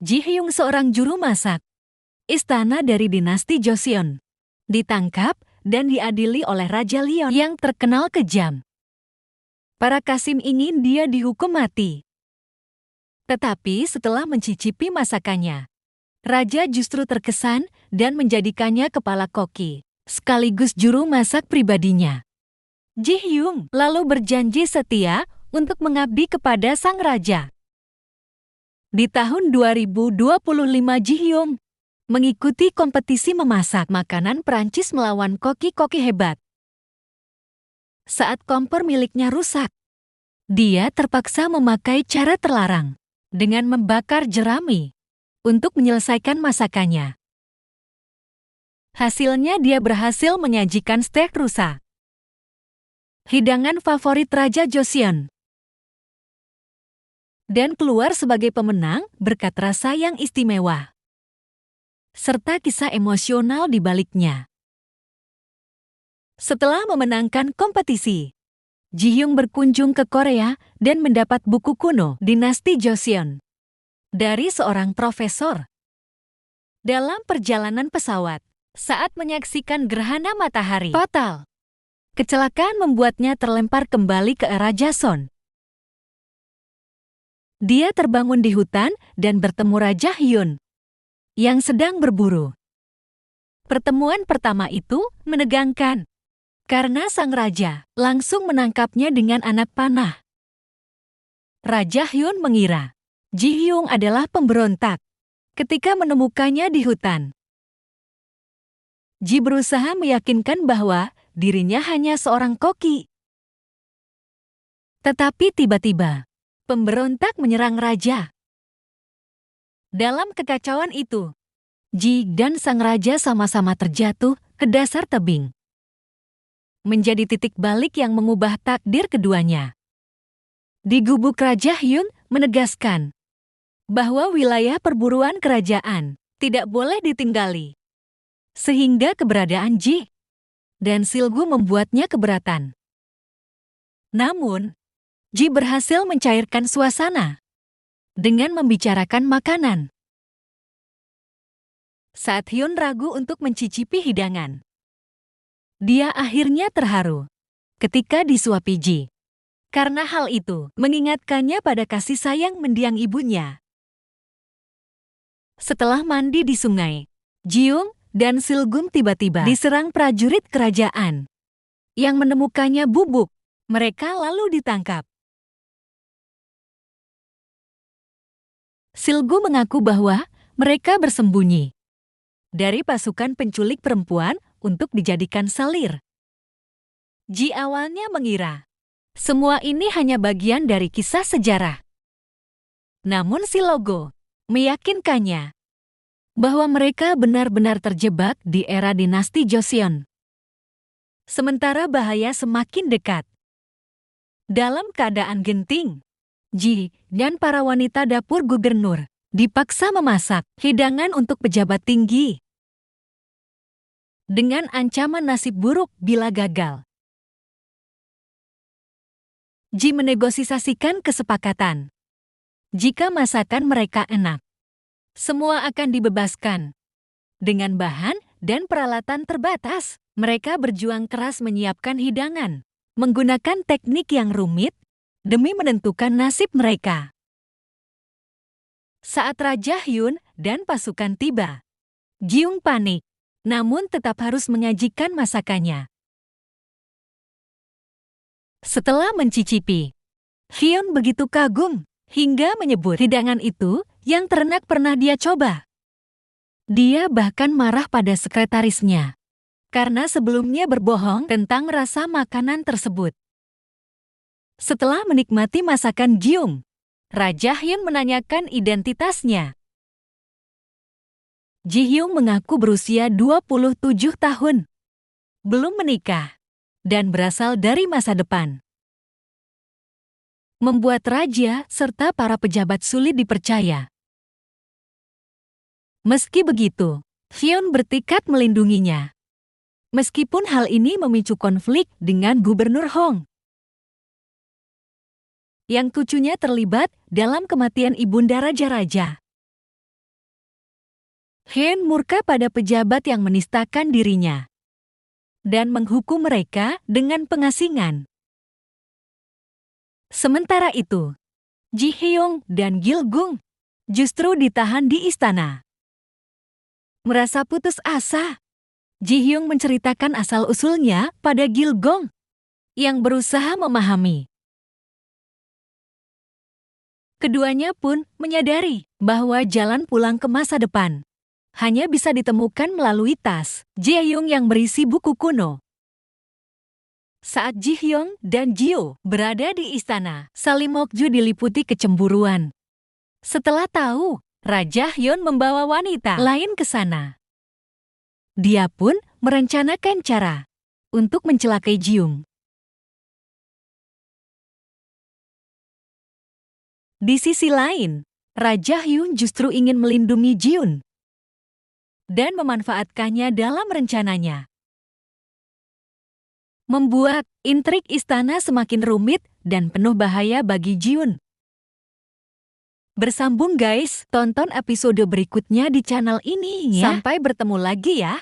Ji Hyung seorang juru masak istana dari dinasti Joseon, ditangkap dan diadili oleh Raja Leon yang terkenal kejam. Para Kasim ingin dia dihukum mati. Tetapi setelah mencicipi masakannya, Raja justru terkesan dan menjadikannya kepala koki, sekaligus juru masak pribadinya. Ji Hyung lalu berjanji setia untuk mengabdi kepada sang raja. Di tahun 2025 Ji Hyung mengikuti kompetisi memasak makanan Prancis melawan koki-koki hebat. Saat kompor miliknya rusak, dia terpaksa memakai cara terlarang dengan membakar jerami untuk menyelesaikan masakannya. Hasilnya dia berhasil menyajikan steak rusa, hidangan favorit Raja Joseon, dan keluar sebagai pemenang berkat rasa yang istimewa, serta kisah emosional di baliknya. Setelah memenangkan kompetisi, Ji Hyung berkunjung ke Korea dan mendapat buku kuno dinasti Joseon dari seorang profesor. Dalam perjalanan pesawat, saat menyaksikan gerhana matahari fatal, kecelakaan membuatnya terlempar kembali ke era Joseon. Dia terbangun di hutan dan bertemu Raja Hyun yang sedang berburu. Pertemuan pertama itu menegangkan karena sang raja langsung menangkapnya dengan anak panah. Raja Hyun mengira Ji Hyung adalah pemberontak ketika menemukannya di hutan. Ji berusaha meyakinkan bahwa dirinya hanya seorang koki. Tetapi tiba-tiba, pemberontak menyerang raja. Dalam kekacauan itu, Ji dan sang raja sama-sama terjatuh ke dasar tebing, menjadi titik balik yang mengubah takdir keduanya. Di gubuk Raja Hyun menegaskan bahwa wilayah perburuan kerajaan tidak boleh ditinggali, sehingga keberadaan Ji dan Silgu membuatnya keberatan. Namun, Ji berhasil mencairkan suasana dengan membicarakan makanan. Saat Hyun ragu untuk mencicipi hidangan, dia akhirnya terharu ketika disuapi Ji. Karena hal itu mengingatkannya pada kasih sayang mendiang ibunya. Setelah mandi di sungai, Ji Hyung dan Silgum tiba-tiba diserang prajurit kerajaan yang menemukannya bubuk. Mereka lalu ditangkap. Silgu mengaku bahwa mereka bersembunyi dari pasukan penculik perempuan untuk dijadikan salir. Ji awalnya mengira semua ini hanya bagian dari kisah sejarah. Namun Silgo meyakinkannya bahwa mereka benar-benar terjebak di era dinasti Joseon. Sementara bahaya semakin dekat. Dalam keadaan genting, Ji dan para wanita dapur gubernur dipaksa memasak hidangan untuk pejabat tinggi dengan ancaman nasib buruk bila gagal. Ji menegosiasikan kesepakatan. Jika masakan mereka enak, semua akan dibebaskan. Dengan bahan dan peralatan terbatas, mereka berjuang keras menyiapkan hidangan, menggunakan teknik yang rumit demi menentukan nasib mereka. Saat Raja Hyun dan pasukan tiba, Ji Hyung panik, namun tetap harus menyajikan masakannya. Setelah mencicipi, Hyun begitu kagum hingga menyebut hidangan itu yang terenak pernah dia coba. Dia bahkan marah pada sekretarisnya karena sebelumnya berbohong tentang rasa makanan tersebut. Setelah menikmati masakan Ji Hyung, Raja Hyun menanyakan identitasnya. Ji Hyung mengaku berusia 27 tahun, belum menikah, dan berasal dari masa depan. Membuat raja serta para pejabat sulit dipercaya. Meski begitu, Hyun bertekad melindunginya. Meskipun hal ini memicu konflik dengan Gubernur Hong, yang cucunya terlibat dalam kematian ibunda raja-raja. Hyun murka pada pejabat yang menistakan dirinya dan menghukum mereka dengan pengasingan. Sementara itu, Ji Hyung dan Gil Gung justru ditahan di istana. Merasa putus asa, Ji Hyung menceritakan asal-usulnya pada Gil Gung yang berusaha memahami. Keduanya pun menyadari bahwa jalan pulang ke masa depan hanya bisa ditemukan melalui tas Ji Hyung yang berisi buku kuno. Saat Ji Hyung dan Jio berada di istana, Salim Mokju diliputi kecemburuan. Setelah tahu Raja Hyun membawa wanita lain ke sana, dia pun merencanakan cara untuk mencelakai Jiung. Di sisi lain, Raja Hyun justru ingin melindungi Jiun dan memanfaatkannya dalam rencananya, membuat intrik istana semakin rumit dan penuh bahaya bagi Jiun. Bersambung guys, tonton episode berikutnya di channel ini ya. Sampai bertemu lagi ya.